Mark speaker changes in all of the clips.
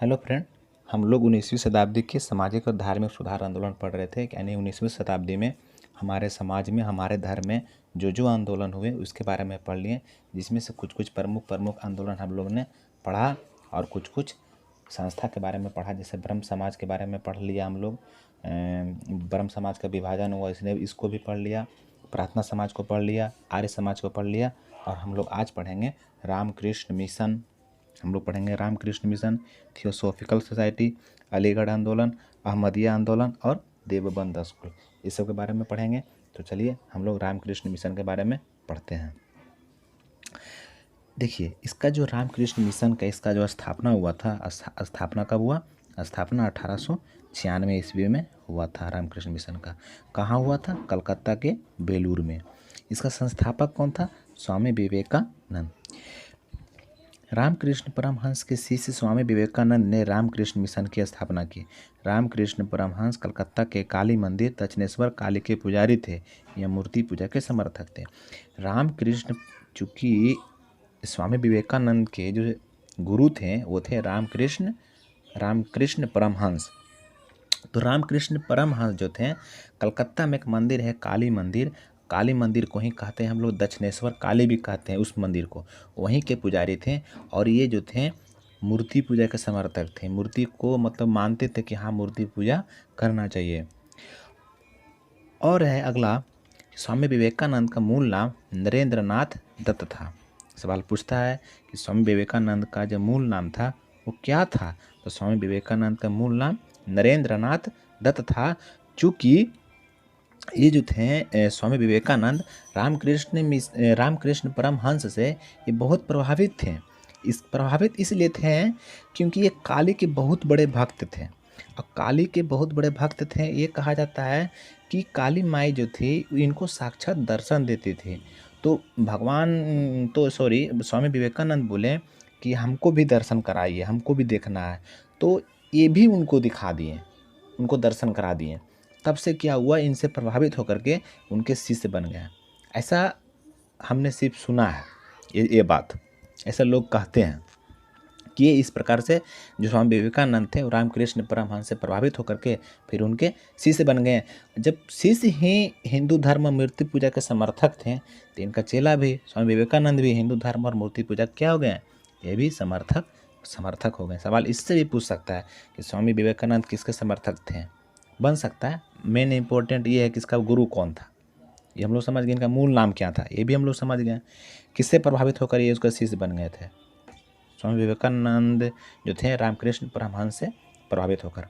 Speaker 1: Hello friend. हम लोग 19वीं शताब्दी के सामाजिक और धार्मिक सुधार आंदोलन पढ़ रहे थे। यानी 19वीं शताब्दी में हमारे समाज में, हमारे धर्म में जो आंदोलन हुए उसके बारे में पढ़ लिए, जिसमें से कुछ कुछ प्रमुख आंदोलन हम लोग ने पढ़ा और कुछ कुछ संस्था के बारे में पढ़ा। जैसे ब्रह्म समाज के बारे में पढ़ लिया हम लोग। ब्रह्म समाज का विभाजन हुआ इसलिए इसको भी पढ़ लिया। प्रार्थना समाज को पढ़ लिया, आर्य समाज को पढ़ लिया। और हम लोग आज पढ़ेंगे रामकृष्ण मिशन। हम लोग पढ़ेंगे Ramakrishna mission, theosophical society, Aligarh आंदोलन, अहमदिया आंदोलन और देवबंद स्कूल, इस सब के बारे में पढ़ेंगे। तो चलिए हम लोग रामकृष्ण मिशन के बारे में पढ़ते हैं। देखिए, इसका जो रामकृष्ण मिशन का इसका जो स्थापना हुआ था, स्थापना कब हुआ? स्थापना 1896 ईस्वी में हुआ था रामकृष्ण मिशन का। कहाँ हुआ था? कलकत्ता के बेलूर में। इसका संस्थापक कौन था? स्वामी विवेकानंद। रामकृष्ण परमहंस के शिष्य स्वामी विवेकानंद ने रामकृष्ण मिशन की स्थापना की। रामकृष्ण परमहंस कलकत्ता के काली मंदिर दक्षिणेश्वर काली के पुजारी थे या मूर्ति पूजा के समर्थक थे। रामकृष्ण, चूँकि स्वामी विवेकानंद के जो गुरु थे वो थे रामकृष्ण परमहंस। तो रामकृष्ण परमहंस जो थे, कलकत्ता में एक मंदिर है काली मंदिर, काली मंदिर को ही कहते हैं हम लोग, दक्षिणेश्वर काली भी कहते हैं उस मंदिर को, वहीं के पुजारी थे। और ये जो थे मूर्ति पूजा के समर्थक थे। मूर्ति को मतलब मानते थे कि हाँ, मूर्ति पूजा करना चाहिए। और है अगला, स्वामी विवेकानंद का मूल नाम नरेंद्रनाथ दत्त था। सवाल पूछता है कि स्वामी विवेकानंद का जो मूल नाम था वो क्या था? तो स्वामी विवेकानंद का मूल नाम नरेंद्रनाथ दत्त था। चूँकि ये जो थे स्वामी विवेकानंद रामकृष्ण परमहंस से ये बहुत प्रभावित थे। प्रभावित इसलिए थे क्योंकि ये काली के बहुत बड़े भक्त थे। और काली के बहुत बड़े भक्त थे। ये कहा जाता है कि काली माई जो थी इनको साक्षात दर्शन देती थी। तो स्वामी विवेकानंद बोले कि हमको भी दर्शन कराइए, हमको भी देखना है। तो ये भी उनको दिखा दिए, उनको दर्शन करा दिए। तब से क्या हुआ, इनसे प्रभावित होकर के उनके शिष्य बन गए। ऐसा हमने सिर्फ सुना है, ये बात ऐसा लोग कहते हैं कि इस प्रकार से जो स्वामी विवेकानंद थे वो रामकृष्ण परमहंस से प्रभावित होकर के फिर उनके शिष्य बन गए। जब शिष्य ही हिंदू धर्म मूर्ति पूजा के समर्थक थे तो इनका चेला भी स्वामी विवेकानंद भी हिंदू धर्म और मूर्ति पूजा क्या हो गए? ये भी समर्थक हो गए। सवाल इससे भी पूछ सकता है कि स्वामी विवेकानंद किसके समर्थक थे, बन सकता है। मेन इंपॉर्टेंट ये है कि इसका गुरु कौन था, ये हम लोग समझ गए। इनका मूल नाम क्या था ये भी हम लोग समझ गए। किससे प्रभावित होकर ये उसका शिष्य बन गए थे? स्वामी विवेकानंद जो थे रामकृष्ण परमहंस से प्रभावित होकर।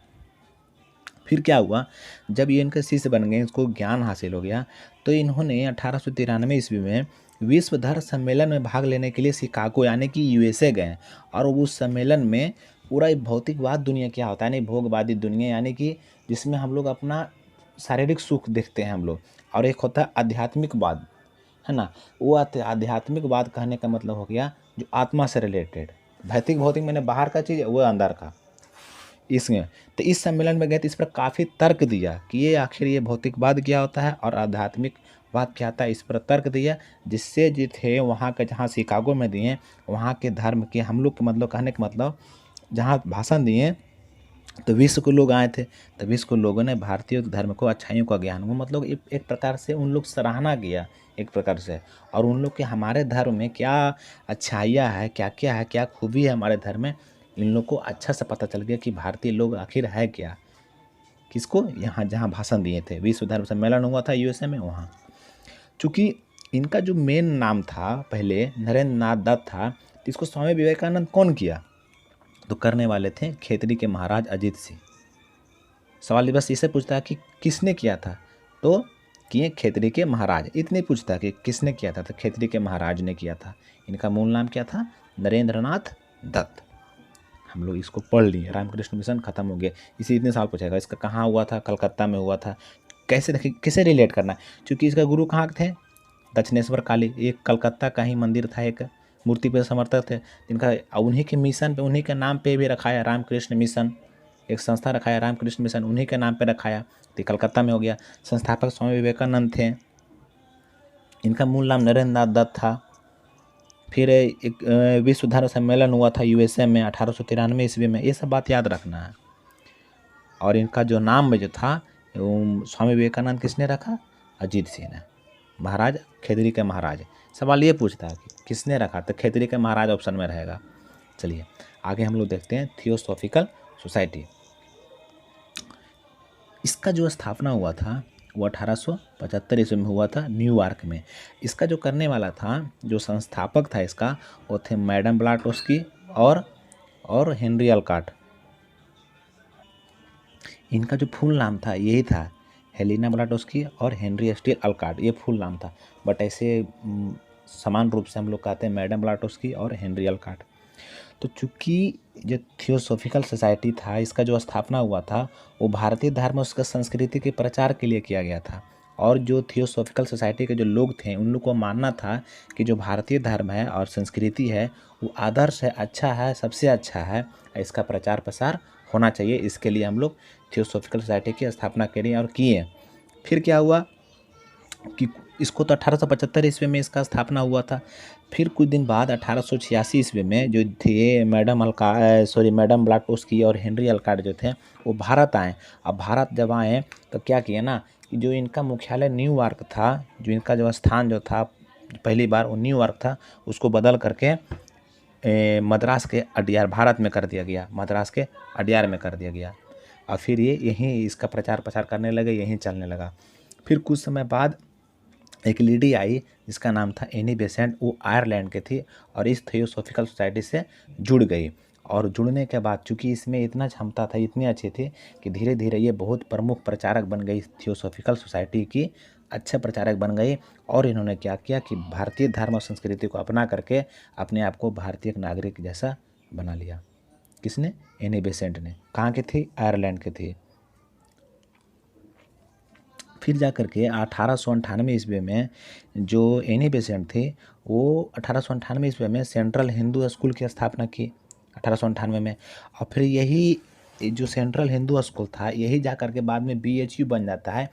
Speaker 1: फिर क्या हुआ, जब ये इनके शिष्य बन गए, इसको ज्ञान हासिल हो गया, तो इन्होंने 1893 ईस्वी में विश्व धर्म सम्मेलन में भाग लेने के लिए शिकागो यानी कि यूएसए गए। और उस सम्मेलन में पूरा भौतिकवाद दुनिया क्या होता है, यानी भोगवादी दुनिया, यानी कि जिसमें हम लोग अपना शारीरिक सुख देखते हैं हम लोग, और एक होता है आध्यात्मिकवाद, है ना। वो आध्यात्मिकवाद कहने का मतलब हो गया जो आत्मा से रिलेटेड। भौतिक मैंने बाहर का चीज़, वो अंदर का। इसमें तो इस सम्मेलन में गए तो इस पर काफ़ी तर्क दिया कि ये आखिर ये भौतिकवाद क्या होता है और आध्यात्मिकवाद क्या होता है। इस पर तर्क दिया, जिससे जो थे वहाँ के, जहाँ शिकागो में दिए, वहाँ के धर्म के हम लोग के मतलब कहने का मतलब जहाँ भाषण दिए तो विश्व के लोग आए थे। तो विश्व के लोगों ने भारतीय धर्म को, अच्छाइयों का ज्ञान को मतलब एक प्रकार से उन लोग सराहना किया एक प्रकार से। और उन लोग के हमारे धर्म में क्या अच्छाइयाँ है, क्या क्या है, क्या खूबी है हमारे धर्म में, इन लोग को अच्छा से पता चल गया कि भारतीय लोग आखिर है क्या। किसको? यहाँ जहाँ भाषण दिए थे, विश्व धर्म सम्मेलन हुआ था यूएसए में, वहाँ। चूँकि इनका जो मेन नाम था पहले नरेंद्रनाथ दत्त था, तो इसको स्वामी विवेकानंद कौन किया? तो करने वाले थे खेतड़ी के महाराज अजीत सिंह। सवाल बस इसे पूछता है कि किसने किया था, तो किए खेतड़ी के महाराज। इतने पूछता है कि किसने किया था, तो खेतड़ी के महाराज ने किया था। इनका मूल नाम क्या था? नरेंद्रनाथ दत्त। हम लोग इसको पढ़ लिए। रामकृष्ण मिशन खत्म हो गया। इसी इतने साल पूछेगा इसका कहाँ हुआ था? कलकत्ता में हुआ था। कैसे देखिए, किसे रिलेट करना है, क्योंकि इसका गुरु कहाँ थे? दक्षिणेश्वर काली, एक कलकत्ता का ही मंदिर था, एक मूर्ति पे समर्थक थे, जिनका उन्हीं के मिशन पे, उन्हीं के नाम पे भी रखाया रामकृष्ण मिशन। एक संस्था रखाया रामकृष्ण मिशन, उन्हीं के नाम पे रखाया, तो कलकत्ता में हो गया। संस्थापक स्वामी विवेकानंद थे। इनका मूल नाम नरेंद्रनाथ दत्त था। फिर एक विश्व धर्म सम्मेलन हुआ था यूएसए में 1893 ईस्वी में, ये सब बात याद रखना है। और इनका जो नाम जो था स्वामी विवेकानंद किसने रखा? अजीत सिंह ने। महाराज खेतड़ी के महाराज। सवाल ये पूछता है कि किसने रखा, तो खेतड़ी के महाराज ऑप्शन में रहेगा। चलिए आगे हम लोग देखते हैं थियोसॉफिकल सोसाइटी। इसका जो स्थापना हुआ था वो 1875 ईस्वी में हुआ था न्यूयॉर्क में। इसका जो करने वाला था, जो संस्थापक था इसका, वो थे मैडम ब्लाटोस्की और हेनरी अल्काट। इनका जो फुल नाम था यही था, हेलेना ब्लाटोस्की और हेनरी स्टील अल्काट, ये फुल नाम था। बट ऐसे समान रूप से हम लोग कहते हैं मैडम ब्लाटोस्की और हेनरी अल्काट। तो चूँकि जो थियोसॉफिकल सोसाइटी था, इसका जो स्थापना हुआ था वो भारतीय धर्म और उसका संस्कृति के प्रचार के लिए किया गया था। और जो थियोसॉफिकल सोसाइटी के जो लोग थे, उन लोग को मानना था कि जो भारतीय धर्म है और संस्कृति है वो आदर्श है, अच्छा है, सबसे अच्छा है, इसका प्रचार प्रसार होना चाहिए। इसके लिए हम लोग थियोसॉफिकल सोसाइटी की स्थापना करें और किए। फिर क्या हुआ कि इसको तो 1875 ईस्वी में इसका स्थापना हुआ था। फिर कुछ दिन बाद 1886 ईस्वी में जो थे मैडम ब्लाटोस्की और हेनरी अल्काट जो थे वो भारत आए। अब भारत जब आए तो क्या किया ना कि जो इनका मुख्यालय न्यूयॉर्क था, जो इनका जो स्थान जो था पहली बार वो न्यूयॉर्क था, उसको बदल करके मद्रास के अडियार भारत में कर दिया गया, मद्रास के अडियार में कर दिया गया। और फिर ये यहीं इसका प्रचार प्रसार करने लगे, यहीं चलने लगा। फिर कुछ समय बाद एक लेडी आई जिसका नाम था एनी बेसेंट, वो आयरलैंड के थी और इस थियोसॉफिकल सोसाइटी से जुड़ गई। और जुड़ने के बाद चूँकि इसमें इतना क्षमता था, इतनी अच्छी थी कि धीरे धीरे ये बहुत प्रमुख प्रचारक बन गई थियोसॉफिकल सोसाइटी की, अच्छे प्रचारक बन गई। और इन्होंने क्या किया कि भारतीय धर्म और संस्कृति को अपना करके अपने आप को भारतीय नागरिक जैसा बना लिया। किसने? एनी बेसेंट ने। कहाँ की थी? आयरलैंड की थी। फिर जा कर के 1898 ईस्वी में जो एनी बेसेंट थे वो 1898 ईस्वी में सेंट्रल हिंदू स्कूल की स्थापना की 1898 में। और फिर यही जो सेंट्रल हिंदू स्कूल था यही जा कर के बाद में बीएचयू बन जाता है।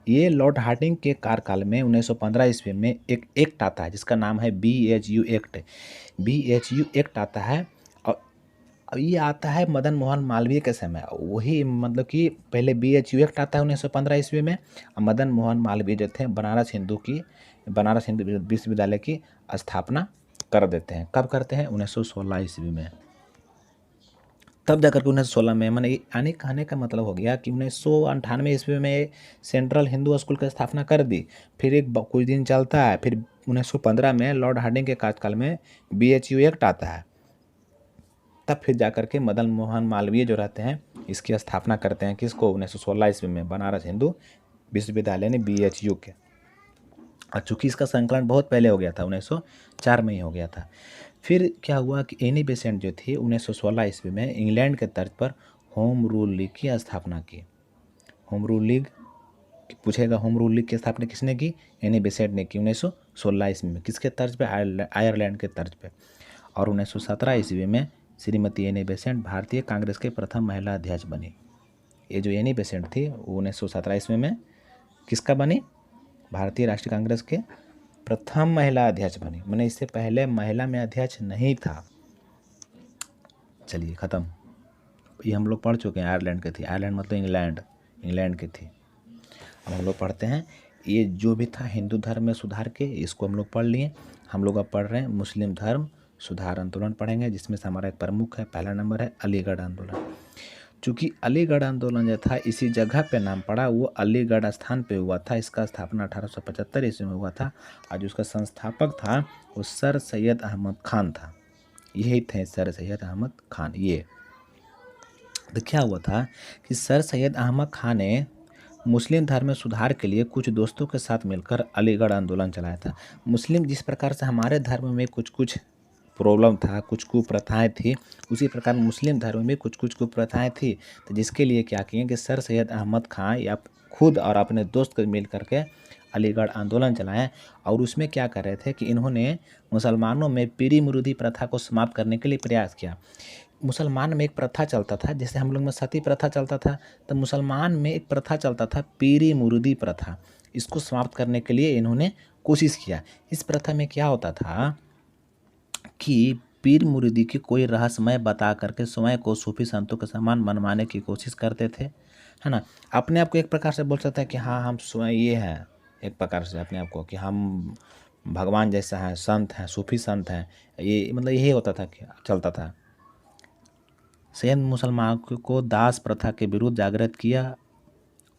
Speaker 1: ये लॉर्ड हार्डिंग के कार्यकाल में 1915 ईस्वी में एक एक्ट आता है जिसका नाम है बीएचयू एक्ट। बीएचयू एक्ट आता है और अब ये आता है मदन मोहन मालवीय के समय। वही मतलब कि पहले बीएचयू एक्ट आता है 1915 ईस्वी में, और मदन मोहन मालवीय जो थे बनारस हिंदू विश्वविद्यालय की स्थापना कर देते हैं। कब करते हैं? 1916 ईस्वी में। तब जाकर के 1916 में, मैंने आने कहने का मतलब हो गया कि 1998 ईस्वी में सेंट्रल हिंदू स्कूल की स्थापना कर दी। फिर कुछ दिन चलता है, फिर 1915 में लॉर्ड हार्डिंग के कार्यकाल में बीएचयू एक्ट आता है। तब फिर जाकर के मदन मोहन मालवीय जो रहते हैं इसकी स्थापना करते हैं। किसको? 1916 ईस्वी में बनारस हिंदू विश्वविद्यालय ने बीएचयू के। और चूँकि इसका संकलन बहुत पहले हो गया था, 1904 में ही हो गया था। फिर क्या हुआ कि एनी बेसेंट जो थी 1916 ईस्वी में इंग्लैंड के तर्ज पर होम रूल लीग की स्थापना की। होम रूल लीग पूछेगा, होम रूल लीग की स्थापना किसने की? एनी बेसेंट ने की 1916 ईस्वी में। किसके तर्ज पे? आयरलैंड के तर्ज पे। और 1917 ईस्वी में श्रीमती एनी बेसेंट भारतीय कांग्रेस के प्रथम महिला अध्यक्ष बनी। ये जो एनी बेसेंट थी वो 1917 ईस्वी में किसका बनी? भारतीय राष्ट्रीय कांग्रेस के प्रथम महिला अध्यक्ष बनी। मैंने इससे पहले महिला में अध्यक्ष नहीं था। चलिए ख़त्म। ये हम लोग पढ़ चुके हैं, आयरलैंड की थी। आयरलैंड मतलब इंग्लैंड की थी। अब हम लोग पढ़ते हैं ये जो भी था हिंदू धर्म में सुधार के, इसको हम लोग पढ़ लिए। हम लोग अब पढ़ रहे हैं मुस्लिम धर्म सुधार आंदोलन पढ़ेंगे, जिसमें से हमारा एक प्रमुख है, पहला नंबर है अलीगढ़ आंदोलन। चूँकि अलीगढ़ आंदोलन जो था इसी जगह पे नाम पड़ा, वो अलीगढ़ स्थान पे हुआ था। इसका स्थापना 1875 ईस्वी में हुआ था और जो उसका संस्थापक था वो सर सैयद अहमद खान था। यही थे सर सैयद अहमद खान। ये तो क्या हुआ था कि सर सैयद अहमद खान ने मुस्लिम धर्म में सुधार के लिए कुछ दोस्तों के साथ मिलकर अलीगढ़ आंदोलन चलाया था। मुस्लिम जिस प्रकार से हमारे धर्म में कुछ कुछ प्रॉब्लम था, कुछ कुप्रथाएं थी, उसी प्रकार मुस्लिम धर्म में कुछ कुछ कुप्रथाएं थी। तो जिसके लिए क्या किए कि सर सैयद अहमद खान या खुद और अपने दोस्त को मिल करके अलीगढ़ आंदोलन चलाएं। और उसमें क्या कर रहे थे कि इन्होंने मुसलमानों में पीरी मुरीदी प्रथा को समाप्त करने के लिए प्रयास किया। मुसलमान में एक प्रथा चलता था, जैसे हम लोग में सती प्रथा चलता था, तो मुसलमान में एक प्रथा चलता था पीरी मुरीदी प्रथा। इसको समाप्त करने के लिए इन्होंने कोशिश किया। इस प्रथा में क्या होता था कि पीर मुरीदी की कोई रहस्यमय बता करके स्वयं को सूफी संतों के समान मनवाने की कोशिश करते थे, है ना। अपने आप को एक प्रकार से बोल सकते हैं कि हाँ हम स्वयं ये हैं, एक प्रकार से अपने आप को कि हम भगवान जैसा हैं, संत हैं, सूफी संत हैं, ये मतलब यही होता था कि चलता था। सैयद मुसलमानों को दास प्रथा के विरुद्ध जागृत किया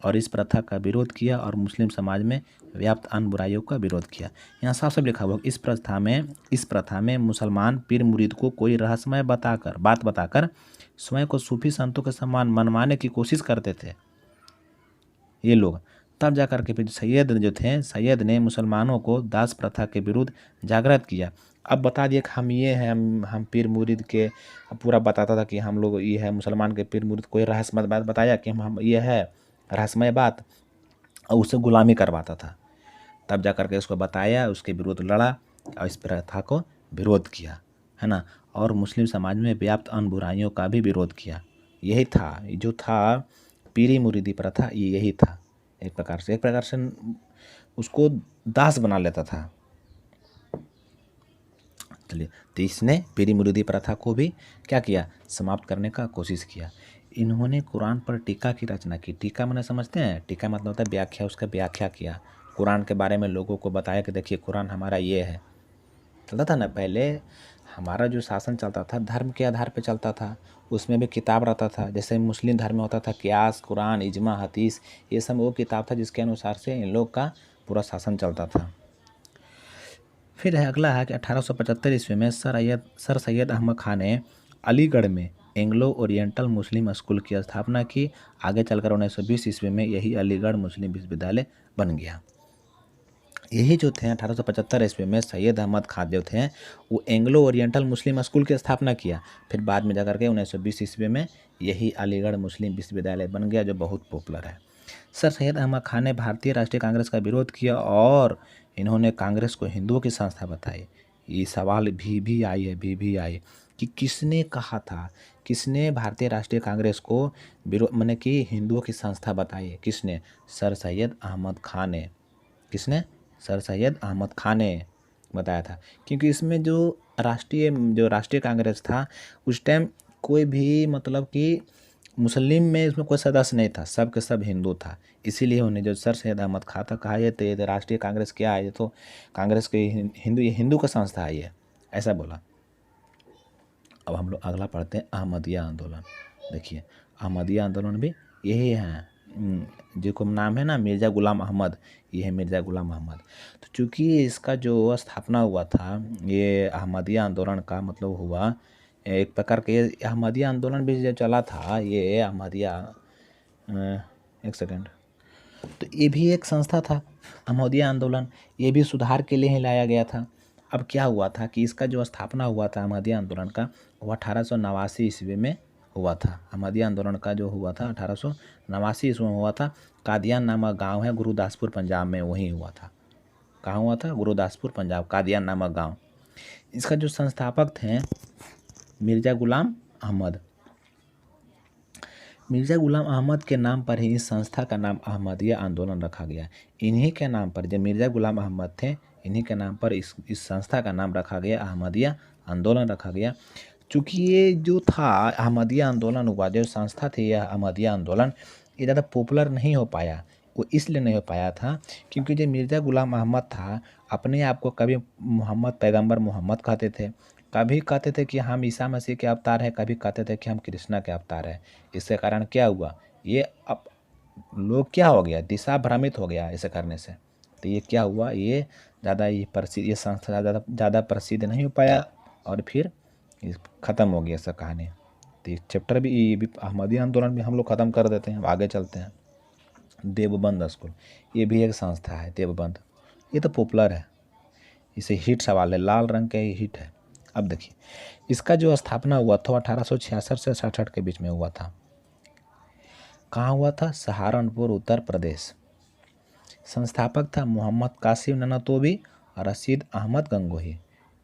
Speaker 1: और इस प्रथा का विरोध किया और मुस्लिम समाज में व्याप्त अन्य बुराइयों का विरोध किया। यहाँ साफ साफ लिखा हुआ इस प्रथा में मुसलमान पीर मुरीद को कोई रहस्यमय बात बताकर स्वयं को सूफी संतों के समान मनवाने की कोशिश करते थे ये लोग। तब जाकर के फिर सैयद ने मुसलमानों को दास प्रथा के विरुद्ध जागृत किया। अब बता दिए कि हम ये हैं, हम पीर मुरीद के पूरा बताता था कि हम लोग ये है मुसलमान के पीर मुरीद, कोई रहस्यमय बात बताया कि हम ये है रहस्यमय बात, और उससे गुलामी करवाता था। तब जा करके उसको बताया, उसके विरुद्ध लड़ा और इस प्रथा को विरोध किया, है ना। और मुस्लिम समाज में व्याप्त अन्य बुराइयों का भी विरोध किया। यही था जो था पीरी मुरीदी प्रथा, यही था एक प्रकार से उसको दास बना लेता था। चलिए, तो इसने पीरी मुरीदी प्रथा को भी क्या किया, समाप्त करने का कोशिश किया। इन्होंने कुरान पर टीका की रचना की। टीका माने समझते हैं, टीका मतलब होता है व्याख्या, उसका व्याख्या किया, कुरान के बारे में लोगों को बताया कि देखिए कुरान हमारा ये है। चलता था ना पहले हमारा जो शासन चलता था धर्म के आधार पे चलता था, उसमें भी किताब रहता था। जैसे मुस्लिम धर्म में होता था कियास, कुरान, इजमा, हदीस, ये सब वो किताब था जिसके अनुसार से इन लोग का पूरा शासन चलता था। फिर है अगला है कि 1875 ईस्वी में सर सैयद अहमद खान ने अलीगढ़ में एंग्लो ओरिएंटल मुस्लिम स्कूल की स्थापना की। आगे चलकर 1920 ईस्वी में यही अलीगढ़ मुस्लिम विश्वविद्यालय बन गया। यही जो थे 1875 ईस्वी में सैयद अहमद खान जो थे वो एंग्लो ओरिएंटल मुस्लिम स्कूल की स्थापना किया। फिर बाद में जाकर के 1920 ईस्वी में यही अलीगढ़ मुस्लिम विश्वविद्यालय बन गया जो बहुत पॉपुलर है। सर सैयद अहमद खान ने भारतीय राष्ट्रीय कांग्रेस का विरोध किया और इन्होंने कांग्रेस को हिंदुओं की संस्था बताई। ये सवाल भी आई कि किसने कहा था, किसने भारतीय राष्ट्रीय कांग्रेस को मैंने कि हिंदुओं की संस्था बताई, किसने, सर सैयद अहमद खान ने। किसने, सर सैयद अहमद खान ने बताया था। क्योंकि इसमें जो राष्ट्रीय कांग्रेस था उस टाइम कोई भी मतलब कि मुस्लिम में इसमें कोई सदस्य नहीं था, सब के सब हिंदू था। इसीलिए उन्हें जो सर सैयद अहमद खान था कहा, ये राष्ट्रीय कांग्रेस क्या है, ये तो कांग्रेस के हिंदू का संस्था है ये, ऐसा बोला। अब हम लोग अगला पढ़ते हैं अहमदिया आंदोलन। देखिए अहमदिया आंदोलन भी यही है, जिसको नाम है ना मिर्ज़ा गुलाम अहमद, ये है मिर्ज़ा गुलाम अहमद। तो चूँकि इसका जो स्थापना हुआ था ये अहमदिया आंदोलन का मतलब हुआ एक प्रकार के, अहमदिया आंदोलन भी जो चला था ये अहमदिया, एक सेकेंड, तो ये भी एक संस्था था अहमदिया आंदोलन, ये भी सुधार के लिए ही लाया गया था। अब क्या हुआ था कि इसका जो स्थापना हुआ था अहमदिया आंदोलन का वो 1889 ईस्वी में हुआ था। अहमदिया आंदोलन का जो हुआ था 1889 ईस्वी में हुआ था। कादियान नामक गांव है गुरुदासपुर पंजाब में, वहीं हुआ था। कहाँ हुआ था, गुरुदासपुर पंजाब, कादियान नामक गांव। इसका जो संस्थापक थे मिर्ज़ा गुलाम अहमद। मिर्ज़ा गुलाम अहमद के नाम पर ही इस संस्था का नाम अहमदिया आंदोलन रखा गया। इन्हीं के नाम पर, जब मिर्ज़ा गुलाम अहमद थे इन्हीं के नाम पर इस संस्था का नाम रखा गया, अहमदिया आंदोलन रखा गया। चूँकि ये जो था अहमदिया आंदोलन हुआ, जो संस्था थी यह अहमदिया आंदोलन, ये ज़्यादा पॉपुलर नहीं हो पाया। वो इसलिए नहीं हो पाया था क्योंकि जो मिर्ज़ा गुलाम अहमद था अपने आप को कभी मोहम्मद पैगंबर मोहम्मद कहते थे, कभी कहते थे कि हम ईसा मसीह के अवतार हैं, कभी कहते थे कि हम कृष्णा के अवतार हैं। इसके कारण क्या हुआ, ये अब लोग क्या हो गया, दिशा भ्रमित हो गया ऐसे करने से। तो ये क्या हुआ, ये ज़्यादा ये संस्था ज़्यादा प्रसिद्ध नहीं हो पाया और फिर ख़त्म हो गया सब कहानी। तो ये चैप्टर भी, ये भी अहमदिया आंदोलन भी हम लोग ख़त्म कर देते हैं। अब आगे चलते हैं। देवबंद स्कूल, ये भी एक संस्था है देवबंद, ये तो पॉपुलर है, इसे हिट सवाल है, लाल रंग का ये हिट है। अब देखिए इसका जो स्थापना हुआ था 1866 से 67 के बीच में हुआ था। कहाँ हुआ था, सहारनपुर उत्तर प्रदेश। संस्थापक था मोहम्मद कासिम ननतोबी और रशीद अहमद गंगोही।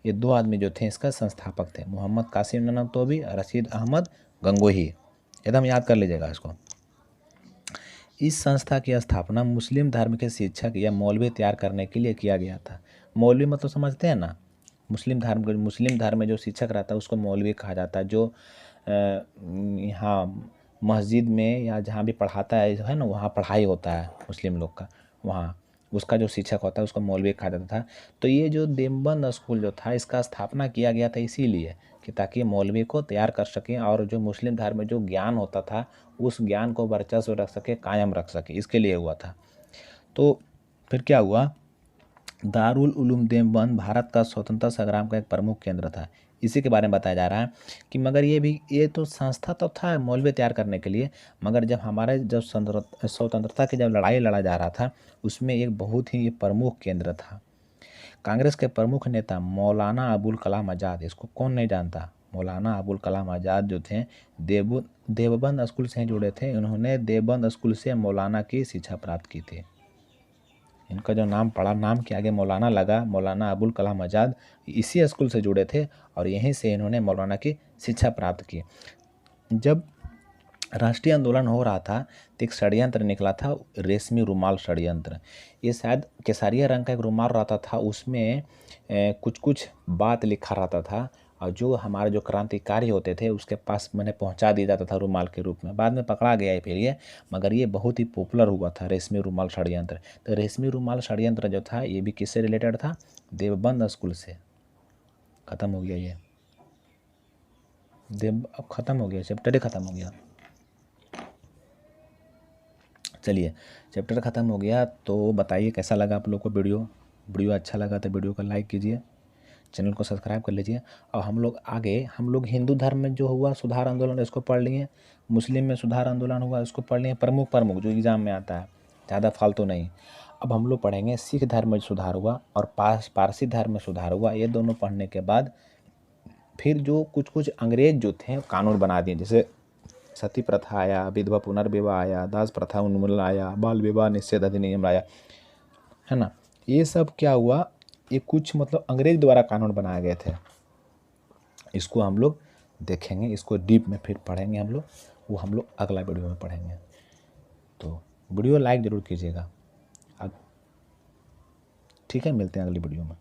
Speaker 1: ये दो आदमी जो थे इसका संस्थापक थे, मोहम्मद कासिम ननतोबी और रशीद अहमद गंगोही। एकदम याद कर लीजिएगा इसको। इस संस्था की स्थापना मुस्लिम धर्म के शिक्षक या मौलवी तैयार करने के लिए किया गया था। मौलवी मतलब समझते हैं ना, मुस्लिम धर्म में जो शिक्षक रहता है उसको मौलवी कहा जाता है। जो यहाँ मस्जिद में या जहाँ भी पढ़ाता है ना, वहाँ पढ़ाई होता है मुस्लिम लोग का, वहाँ उसका जो शिक्षक होता है उसको मौलवी कहा जाता था। तो ये जो देवबंद स्कूल जो था इसका स्थापना किया गया था इसीलिए कि ताकि मौलवी को तैयार कर सकें और जो मुस्लिम धर्म में जो ज्ञान होता था उस ज्ञान को वर्चस्व रख सके, कायम रख सके, इसके लिए हुआ था। तो फिर क्या हुआ, दारुल उलूम देवबंद भारत का स्वतंत्रता संग्राम का एक प्रमुख केंद्र था। इसी के बारे में बताया जा रहा है कि मगर ये तो संस्था तो था मौलवी तैयार करने के लिए, मगर जब हमारे जब स्वतंत्रता की जब लड़ाई लड़ा जा रहा था उसमें एक बहुत ही प्रमुख केंद्र था। कांग्रेस के प्रमुख नेता मौलाना अबुल कलाम आज़ाद, इसको कौन नहीं जानता, मौलाना अबुल कलाम आज़ाद जो थे देवबंद स्कूल से जुड़े थे। उन्होंने देवबंद स्कूल से मौलाना की शिक्षा प्राप्त की थी। इनका जो नाम पड़ा, नाम के आगे मौलाना लगा, मौलाना अबुल कलाम आज़ाद इसी स्कूल से जुड़े थे और यहीं से इन्होंने मौलाना की शिक्षा प्राप्त की। जब राष्ट्रीय आंदोलन हो रहा था तो एक षड्यंत्र निकला था, रेशमी रुमाल षड्यंत्र। ये शायद केसरिया रंग का एक रुमाल रहता था, उसमें कुछ कुछ बात लिखा रहता था और जो हमारे जो क्रांतिकारी होते थे उसके पास मैंने पहुंचा दिया जाता था रुमाल के रूप में। बाद में पकड़ा गया है फिर ये, मगर ये बहुत ही पॉपुलर हुआ था रेशमी रुमाल षड्यंत्र। तो रेशमी रुमाल षड्यंत्र जो था ये भी किससे रिलेटेड था, देवबंद स्कूल से। ख़त्म हो गया ये अब ख़त्म हो गया, चैप्टर ही ख़त्म हो गया। चलिए चैप्टर ख़त्म हो गया, तो बताइए कैसा लगा आप लोग को वीडियो अच्छा लगा तो वीडियो को लाइक कीजिए, चैनल को सब्सक्राइब कर लीजिए। और हम लोग हिंदू धर्म में जो हुआ सुधार आंदोलन इसको पढ़ लिए, मुस्लिम में सुधार आंदोलन हुआ इसको पढ़ लिए, प्रमुख जो एग्ज़ाम में आता है, ज़्यादा फालतू नहीं। अब हम लोग पढ़ेंगे सिख धर्म में सुधार हुआ और पारसी धर्म में सुधार हुआ। ये दोनों पढ़ने के बाद फिर जो कुछ अंग्रेज जो थे कानून बना दिए, जैसे सती प्रथा आया, विधवा पुनर्विवाह आया, दास प्रथा उन्मूलन आया, बाल विवाह निषेध अधिनियम आया, है ना। ये सब क्या हुआ, ये कुछ मतलब अंग्रेज द्वारा कानून बनाए गए थे। इसको हम लोग देखेंगे, इसको डीप में फिर पढ़ेंगे हम लोग, वो हम लोग अगला वीडियो में पढ़ेंगे। तो वीडियो लाइक ज़रूर कीजिएगा। ठीक है, मिलते हैं अगली वीडियो में।